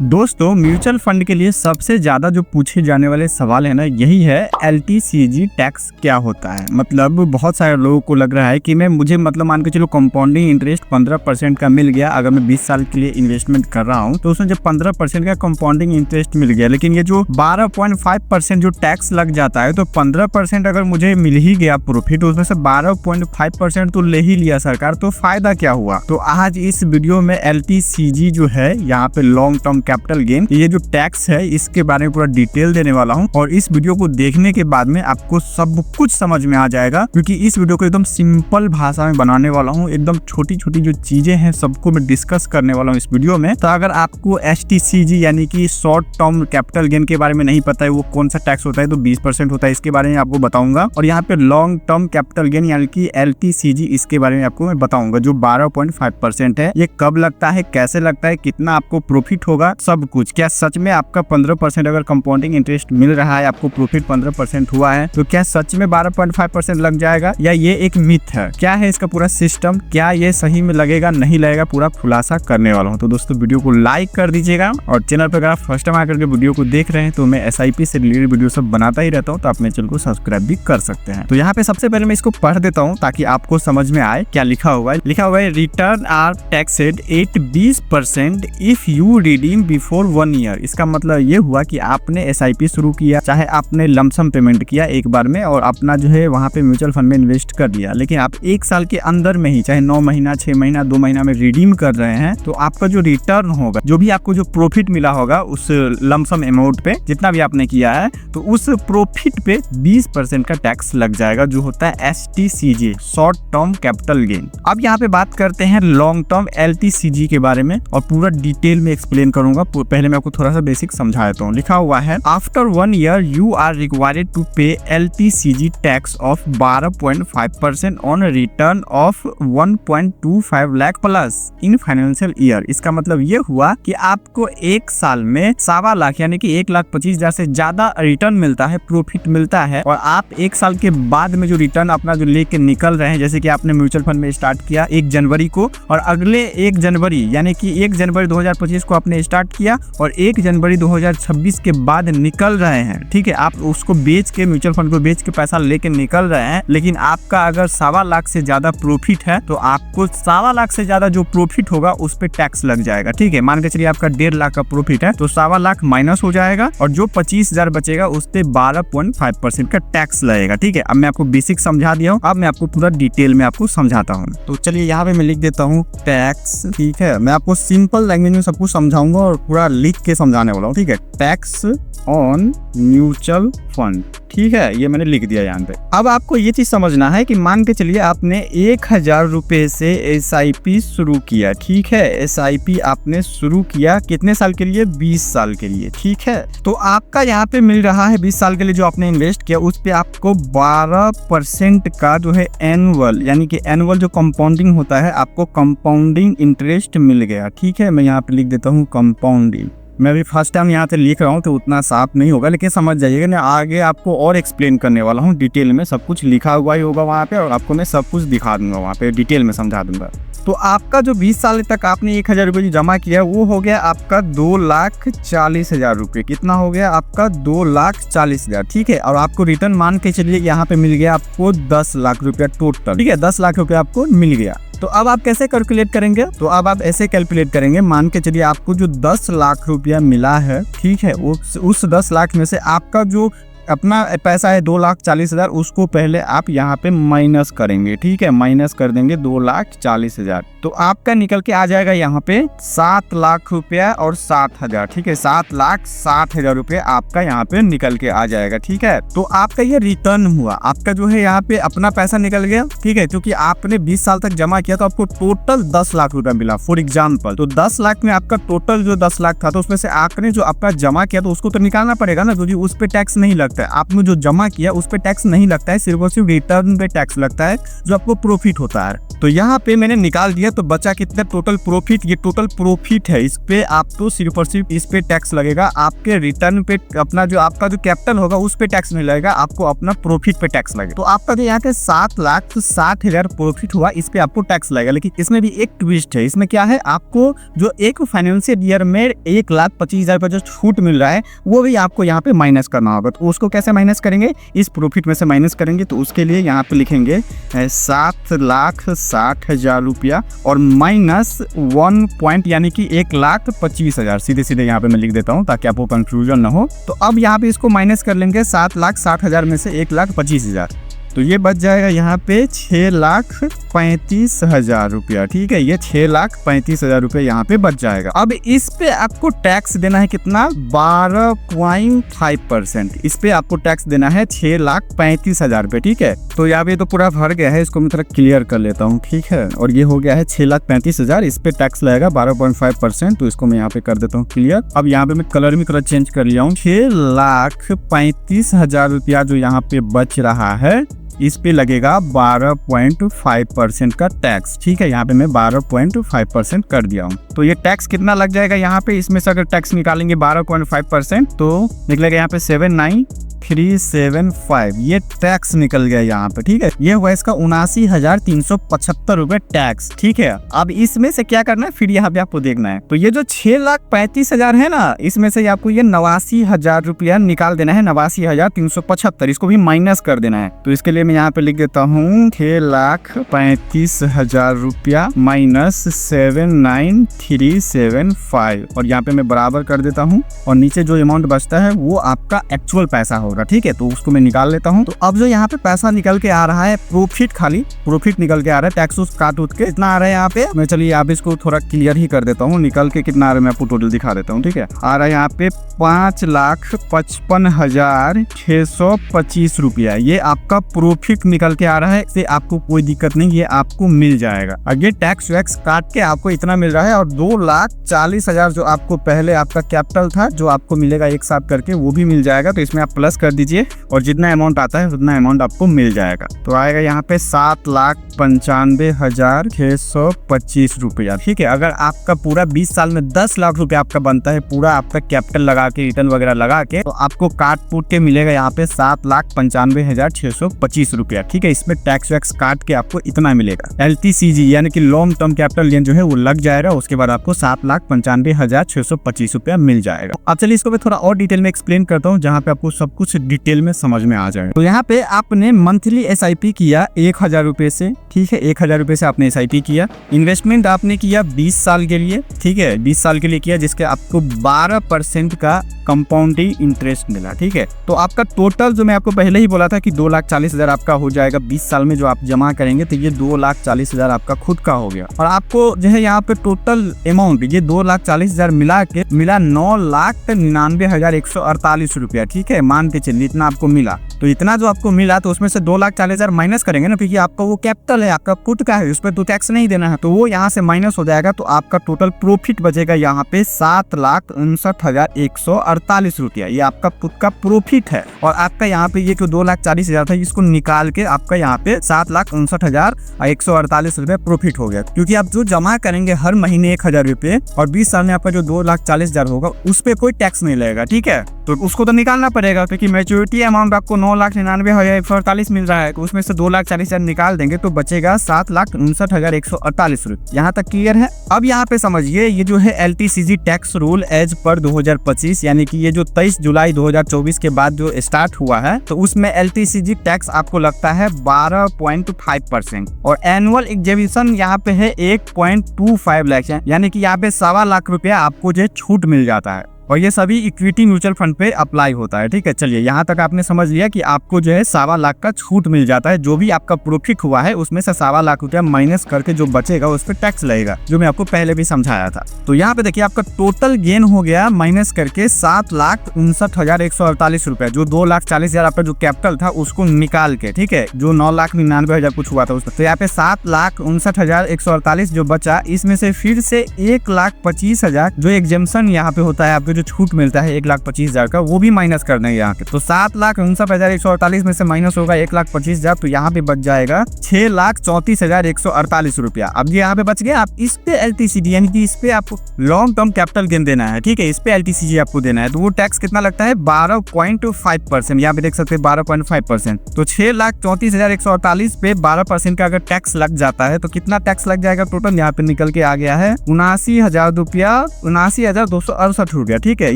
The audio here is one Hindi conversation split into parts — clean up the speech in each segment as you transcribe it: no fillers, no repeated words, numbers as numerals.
दोस्तों, म्यूचुअल फंड के लिए सबसे ज्यादा जो पूछे जाने वाले सवाल है ना, यही है LTCG टैक्स क्या होता है। मतलब बहुत सारे लोगों को लग रहा है कि मुझे मान के चलो कंपाउंडिंग इंटरेस्ट 15% का मिल गया। अगर मैं 20 साल के लिए इन्वेस्टमेंट कर रहा हूँ तो उसमें जब 15% का कंपाउंडिंग इंटरेस्ट मिल गया, लेकिन ये जो 12.5% जो टैक्स लग जाता है, तो 15% अगर मुझे मिल ही गया प्रॉफिट, उसमें से 12.5% तो ले ही लिया सरकार, तो फायदा क्या हुआ। तो आज इस वीडियो में LTCG जो है, यहाँ पे लॉन्ग टर्म कैपिटल गेन, ये जो टैक्स है इसके बारे में पूरा डिटेल देने वाला हूँ। और इस वीडियो को देखने के बाद में आपको सब कुछ समझ में आ जाएगा, क्योंकि इस वीडियो को एकदम सिंपल भाषा में बनाने वाला हूँ। एकदम छोटी छोटी जो चीजें हैं सबको मैं डिस्कस करने वाला हूँ इस वीडियो में। तो अगर आपको STCG यानी कि शॉर्ट टर्म कैपिटल गेन के बारे में नहीं पता है वो कौन सा टैक्स होता है, तो 20% होता है, इसके बारे में आपको बताऊंगा। और यहाँ पे लॉन्ग टर्म कैपिटल गेन यानी कि LTCG, इसके बारे में आपको मैं बताऊंगा, जो 12.5% है। ये कब लगता है, कैसे लगता है, कितना आपको प्रॉफिट होगा, सब कुछ। क्या सच में आपका 15% अगर कंपाउंडिंग इंटरेस्ट मिल रहा है, आपको प्रॉफिट 15% हुआ है, तो क्या सच में 12.5% लग जाएगा, या ये एक मिथ है। क्या है इसका पूरा सिस्टम, क्या ये सही में लगेगा नहीं लगेगा, पूरा खुलासा करने वाला हूँ। तो दोस्तों वीडियो को लाइक कर दीजिएगा, और चैनल पर अगर आप फर्स्ट टाइम आकर के वीडियो को देख रहे हैं तो मैं SIP से रिलेटेड वीडियो सब बनाता ही रहता हूँ, तो आप मेरे चैनल को सब्सक्राइब भी कर सकते हैं। तो यहाँ पे सबसे पहले मैं इसको पढ़ देता हूँ ताकि आपको समझ में आए क्या लिखा हुआ है। लिखा हुआ है, return are taxed at 20% if you redeem before 1 year. इसका मतलब ये हुआ कि आपने SIP शुरू किया, चाहे आपने लमसम पेमेंट किया एक बार में, और अपना जो है वहाँ पे म्यूचुअल फंड में इन्वेस्ट कर दिया, लेकिन आप 1 साल के अंदर में ही, चाहे 9 महीना, 6 महीना, 2 महीना में रिडीम कर रहे हैं, तो आपका जो रिटर्न होगा, जो भी आपको जो प्रॉफिट मिला होगा उस लमसम अमाउंट पे, जितना भी आपने किया है, तो उस प्रॉफिट पे 20% का टैक्स लग जाएगा, जो होता है STCG, short term capital gain. अब यहाँ पे बात करते हैं लॉन्ग टर्म LTCG के बारे में, और पूरा डिटेल में एक्सप्लेन करूंगा। पहले मैं आपको थोड़ा सा बेसिक समझा देता हूँ। लिखा हुआ है, after 1 year you are required to pay LTCG tax of 12.5% on return of 1.25 lakh plus in financial year. इसका मतलब ये हुआ कि आपको 1 साल में 1.25 लाख यानी कि 1,25,000 से ज्यादा रिटर्न मिलता है, प्रॉफिट मिलता है। और आप 1 साल के बाद में जो रिटर्न अपना जो लेके निकल रहे हैं, जैसे कि आपने म्यूचुअल फंड में स्टार्ट किया 1 जनवरी को, और अगले 1 जनवरी यानी कि 1 जनवरी 2025 को आपने स्टार्ट किया, और 1 जनवरी 2026 के बाद निकल रहे हैं, ठीक है। आप उसको बेच के, म्यूचुअल फंड को बेच के पैसा लेके निकल रहे हैं, लेकिन आपका अगर 1.25 लाख से ज्यादा प्रॉफिट है, तो आपको 1.25 लाख से ज्यादा जो प्रॉफिट होगा उस पे टैक्स लग जाएगा, ठीक है। मान के चलिए आपका 1.5 लाख का प्रॉफिट है, तो 1.25 लाख माइनस हो जाएगा, और जो 25,000 बचेगा उस पे 12.5% का टैक्स लगेगा, ठीक है। अब मैं आपको बेसिक समझा दिया हूँ, अब मैं आपको पूरा डिटेल में आपको समझाता हूँ। तो चलिए यहाँ पे मैं लिख देता हूँ टैक्स, ठीक है। मैं आपको सिंपल लैंग्वेज में सब कुछ समझाऊंगा और पूरा लिख के समझाने वाला हूँ, ठीक है। टैक्स ऑन म्यूचुअल फंड, ठीक है, ये मैंने लिख दिया यहाँ पे। अब आपको ये चीज समझना है कि मान के चलिए आपने 1,000 रुपए से SIP शुरू किया, ठीक है। SIP आपने शुरू किया कितने साल के लिए, 20 साल के लिए, ठीक है। तो आपका यहाँ पे मिल रहा है 20 साल के लिए जो आपने इन्वेस्ट किया, उस पे आपको 12% का जो है एनुअल, यानी कि एनुअल जो कंपाउंडिंग होता है, आपको कंपाउंडिंग इंटरेस्ट मिल गया, ठीक है। मैं यहाँ पे लिख देता हूँ कंपाउंडिंग। मैं भी फर्स्ट टाइम यहाँ से लिख रहा हूँ तो उतना साफ नहीं होगा, लेकिन समझ जाइएगा ना, आगे आपको और एक्सप्लेन करने वाला हूँ डिटेल में। सब कुछ लिखा हुआ ही होगा वहाँ पे, और आपको मैं सब कुछ दिखा दूंगा वहाँ पे, डिटेल में समझा दूंगा। तो आपका जो 20 साल तक आपने 1,000 रुपये जो जमा किया, वो हो गया आपका 2,40,000 रुपये। कितना हो गया आपका, 2,40,000, ठीक है। और आपको रिटर्न मान के चलिए यहाँ पे मिल गया आपको 10 लाख रुपया टोटल, ठीक है। 10 लाख रुपया आपको मिल गया। तो अब आप कैसे कैलकुलेट करेंगे, तो अब आप ऐसे कैलकुलेट करेंगे, मान के चलिए आपको जो 10 लाख रुपया मिला है, ठीक है, उस 10 लाख में से आपका जो अपना पैसा है 2,40,000, उसको पहले आप यहाँ पे माइनस करेंगे, ठीक है। माइनस कर देंगे 2,40,000, तो आपका निकल के आ जाएगा यहाँ पे 7 लाख रुपया और 7,000, ठीक है। 7,60,000 रुपये आपका यहाँ पे निकल के आ जाएगा, ठीक है। तो आपका ये रिटर्न हुआ, आपका जो है यहाँ पे अपना पैसा निकल गया, ठीक है, क्योंकि आपने 20 साल तक जमा किया, तो आपको टोटल 10 लाख रुपया मिला फॉर एग्जाम्पल। तो 10 लाख में आपका टोटल जो 10 लाख था, तो उसमें से आपने जो आपका जमा किया, तो उसको तो निकालना पड़ेगा ना, क्योंकि उस पर टैक्स नहीं लगता है, आपने जो जमा किया उस पे टैक्स नहीं लगता है, सिर्फ और सिर्फ रिटर्न पे टैक्स लगता है जो आपको प्रॉफिट होता है। तो यहाँ पे मैंने निकाल दिया, तो बचा कितना टोटल प्रॉफिट, ये टोटल प्रॉफिट है, इस पे आपको सिर्फ और सिर्फ इस पे टैक्स लगेगा। आपके रिटर्न पे अपना जो आपका जो कैपिटल होगा उस पे टैक्स नहीं लगेगा, आपको अपना प्रॉफिट पे टैक्स लगेगा। तो आपका जो यहाँ पे 7,60,000 प्रॉफिट हुआ, इस पे आपको टैक्स लगेगा। लेकिन इसमें भी एक ट्विस्ट है, इसमें क्या है, आपको जो एक फाइनेंशियल ईयर में 1,25,000 रुपये जो छूट मिल रहा है वो भी आपको यहाँ पे माइनस करना होगा। तो उसको कैसे माइनस करेंगे, इस प्रॉफिट में से माइनस करेंगे। तो उसके लिए यहाँ पे लिखेंगे 7,60,000 रुपया और माइनस 1 पॉइंट यानी कि 1,25,000, सीधे सीधे यहाँ पे मैं लिख देता हूँ ताकि आपको कंफ्यूजन ना हो। तो अब यहाँ पे इसको माइनस कर लेंगे 7,60,000 में से 1,25,000, तो ये बच जाएगा यहाँ पे 6,35,000 रुपया। ठीक है, ये 6,35,000 रुपये यहाँ पे बच जाएगा। अब इस पे आपको टैक्स देना है कितना, 12.5%। इस पे आपको टैक्स देना है 6,35,000 रुपये। ठीक है, तो यहाँ पे तो पूरा भर गया है, इसको मैं थोड़ा क्लियर कर लेता हूँ। ठीक है, और ये हो गया है 6,35,000, इस पे टैक्स लगेगा 12.5%। तो इसको मैं यहाँ पे कर देता हूँ क्लियर। अब यहाँ पे मैं कलर भी थोड़ा चेंज कर लिया हूँ। 6,35,000 रुपया जो यहाँ पे बच रहा है, इस पे लगेगा 12.5% का टैक्स। ठीक है, यहाँ पे मैं 12.5% कर दिया हूँ। तो ये टैक्स कितना लग जाएगा यहाँ पे, इसमें से अगर टैक्स निकालेंगे 12.5% तो निकलेगा यहाँ पे 79,375, ये टैक्स निकल गया यहाँ पे। ठीक है, ये हुआ इसका 79,375 रुपए टैक्स। ठीक है, अब इसमें से क्या करना है, फिर यहाँ पे आपको देखना है। तो ये जो 6,35,000 है ना, इसमें से आपको ये 89,000 रुपया निकाल देना है, 89,375, इसको भी माइनस कर देना है। तो इसके लिए मैं यहाँ पे लिख देता हूँ 6,35,000 रुपया माइनस 79,375, और यहाँ पे मैं बराबर कर देता हूँ। और नीचे जो अमाउंट बचता है वो आपका एक्चुअल पैसा होगा। ठीक है, तो उसको मैं निकाल लेता हूँ। तो अब जो यहाँ पे पैसा निकल के आ रहा है, प्रॉफिट, खाली प्रॉफिट निकल के आ रहा है, टैक्स उस काट उठ के इतना आ रहा है यहाँ पे। मैं चलिए आप इसको थोड़ा क्लियर ही कर देता हूँ, निकल के कितना आ रहा है मैं आपको टोटल दिखा देता हूँ। ठीक है, आ रहा है यहाँ पे 5,55,625 रुपया, ये आपका प्रॉफिट निकल के आ रहा है। इससे आपको कोई दिक्कत नहीं, ये आपको मिल जाएगा। आगे टैक्स वैक्स काट के आपको इतना मिल रहा है, और 2,40,000 जो आपको पहले आपका कैपिटल था जो आपको मिलेगा एक साथ करके, वो भी मिल जाएगा। तो इसमें आप प्लस कर दीजिए और जितना अमाउंट आता है उतना अमाउंट आपको मिल जाएगा। तो आएगा यहाँ पे 7,95,625 रुपया। ठीक है, अगर आपका पूरा 20 साल में 10 लाख रुपया आपका बनता है, पूरा आपका कैपिटल लगा के, रिटर्न वगैरह लगा के, तो आपको काट पूट के मिलेगा यहाँ पे 7,95,625 रुपया। ठीक है, इसमें टैक्स वैक्स काट के आपको इतना मिलेगा। LTCG यानी कि लॉन्ग टर्म कैपिटल गेन जो है वो लग जाएगा, उसके बाद आपको 7,95,625 रुपया मिल जाएगा। अब चलिए इसको मैं थोड़ा और डिटेल में एक्सप्लेन करता हूँ, जहाँ पे आपको सब कुछ डिटेल में समझ में आ जाएगा। तो यहाँ पे आपने मंथली SIP किया 1,000 रुपए से। ठीक है, 1,000 रुपए से आपने SIP किया। इन्वेस्टमेंट आपने किया 20 साल के लिए। ठीक है, 20 साल के लिए किया, जिसके आपको 12% का कंपाउंडिंग इंटरेस्ट मिला। ठीक है, तो आपका टोटल जो मैं आपको पहले ही बोला था कि 2,40,000 आपका हो जाएगा 20 साल में जो आप जमा करेंगे, तो ये 2,40,000 आपका खुद का हो गया। और आपको जो है यहाँ पे टोटल अमाउंट ये 2,40,000 मिला के मिला 9,99,148 रुपया। ठीक है, मान के चलिए इतना आपको मिला। तो इतना जो आपको मिला, तो उसमें से 2,40,000 माइनस करेंगे ना, क्योंकि आपका वो कैपिटल है, आपका खुद का है, उस पर तो टैक्स नहीं देना है, तो वो यहाँ से माइनस हो जाएगा। तो आपका टोटल प्रॉफिट बचेगा यहाँ पे 7,59,148 रुपया। ये आपका खुद का प्रॉफिट है। और आपका यहाँ पे ये जो 2,40,000 था, इसको निकाल के आपका यहाँ पे 7,59,148 रुपये प्रॉफिट हो गया। क्योंकि आप जो जमा करेंगे हर महीने 1,000 रुपये, और 20 साल में आपका जो 2,40,000 होगा उस पर कोई टैक्स नहीं लगेगा। ठीक है, तो उसको तो निकालना पड़ेगा, क्योंकि मैच्योरिटी अमाउंट आपको 9,99,148 मिल रहा है, तो उसमें से 2,40,000 निकाल देंगे तो बचेगा 7,59,148 रुपये। यहाँ तक क्लियर है। अब यहाँ पे समझिए, ये जो है LTCG tax rule as per 2025, यानी कि ये जो 23 जुलाई 2024 के बाद जो स्टार्ट हुआ है, तो उसमें LTCG टैक्स आपको लगता है 12.5%, और एनुअल एग्जीबिशन यहाँ पे है 1.25 लाख, यानी कि यहाँ पे 1.25 लाख रुपया आपको जो छूट मिल जाता है। और ये सभी इक्विटी म्यूचुअल फंड पे अप्लाई होता है। ठीक है, चलिए यहाँ तक आपने समझ लिया कि आपको जो है 1.25 लाख का छूट मिल जाता है। जो भी आपका प्रॉफिट हुआ है उसमें से 1.25 लाख रुपया माइनस करके जो बचेगा उस पर टैक्स लगेगा, जो मैं आपको पहले भी समझाया था। तो यहाँ पे देखिए आपका टोटल गेन हो गया माइनस करके 7,59,148 रुपया। जो 2,40,000 आपका जो कैपिटल था उसको निकाल के, ठीक है, जो 9,99,000 कुछ हुआ था उसमें, तो यहाँ पे 7,59,148 जो बचा, इसमें से फिर से 1,25,000 जो एग्जेम्पशन यहाँ पे होता है, आपके जो छूट मिलता है 1,25,000 का, वो भी माइनस करना है यहाँ पे। तो 7,59,148 में से माइनस होगा 1,25,000, तो यहाँ पे बच जाएगा 6,34,148 रुपया। अब यहाँ पे बच गया। आप इस पे एलटीसीडी यानी कि इस पे आपको लॉन्ग टर्म कैपिटल गेन देना है, ठीक है, इस पे एलटीसीजी आपको देना है। तो वो टैक्स कितना लगता है 12.5%, यहाँ पे देख सकते हैं 12.5%। तो 6,34,148 पे 12% का अगर टैक्स लग जाता है तो कितना टैक्स लग जाएगा टोटल, यहाँ पे निकल के आ गया है 79,000 रुपया, 79,268 रुपया, ठीक है,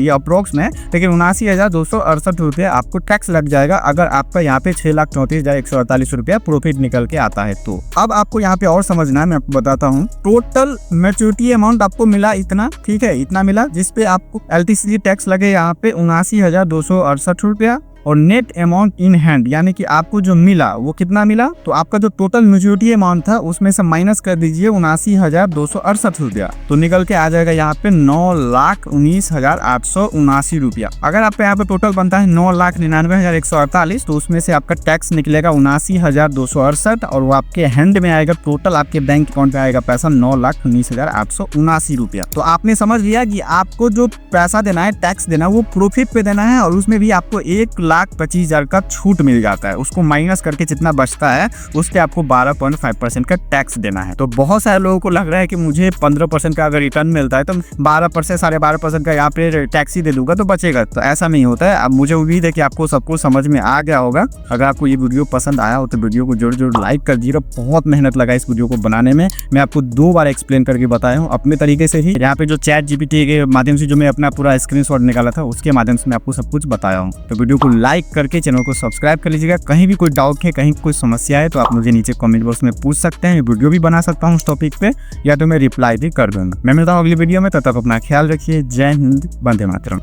ये अप्रोक्स में, लेकिन 79,268 रुपया आपको टैक्स लग जाएगा अगर आपका यहाँ पे 6,34,148 रुपया प्रॉफिट निकल के आता है। तो अब आपको यहाँ पे और समझना है, मैं आपको बताता हूँ। टोटल मैच्योरिटी अमाउंट आपको मिला इतना, ठीक है, इतना मिला, जिसपे आपको एलटीसीजी टैक्स लगे यहाँ पे 79,268 रुपया। और नेट अमाउंट इन हैंड यानी कि आपको जो मिला वो कितना मिला, तो आपका जो टोटल मैच्योरिटी अमाउंट था उसमें से माइनस कर दीजिए 79,268 रुपया, तो निकल के आ जाएगा यहाँ पे 9,19,879 रुपया। अगर आपका यहाँ पे टोटल बनता है 9,99,148, तो उसमें से आपका टैक्स निकलेगा 79,268 और वो आपके हैंड में आएगा। टोटल आपके बैंक अकाउंट में आएगा पैसा 9,19,879 रुपया। तो आपने समझ लिया कि आपको जो पैसा देना है, टैक्स देना है, वो प्रॉफिट पे देना है, और उसमें भी आपको 1,25,000 का छूट मिल जाता है। उसको माइनस करके जितना बचता है उस पे आपको 12.5% का टैक्स देना है। तो बहुत सारे लोगों को लग रहा है कि मुझे 15% का अगर रिटर्न मिलता है तो 12% 12.5% का यहाँ पे टैक्स ही दे दूंगा तो बचेगा, तो ऐसा नहीं होता है। अब मुझे उम्मीद है कि आपको सब कुछ समझ में आ गया होगा। अगर आपको ये वीडियो पसंद आया हो तो वीडियो को जरूर लाइक कर दीजिए। बहुत मेहनत लगा इस वीडियो को बनाने में, मैं आपको 2 बार एक्सप्लेन करके बताया हूँ अपने तरीके से ही। यहाँ पे जो चैट जीपीटी के माध्यम से जो मैं अपना पूरा स्क्रीनशॉट निकाला था उसके माध्यम से मैं आपको सब कुछ बताया हूँ। तो वीडियो को लाइक करके चैनल को सब्सक्राइब कर लीजिएगा। कहीं भी कोई डाउट है, कहीं कोई समस्या है तो आप मुझे नीचे कमेंट बॉक्स में पूछ सकते हैं। वीडियो भी बना सकता हूँ उस टॉपिक पे, या तो मैं रिप्लाई भी कर दूंगा। मैं मिलता हूँ अगली वीडियो में, तब तक अपना ख्याल रखिए। जय हिंद, वंदे मातरम।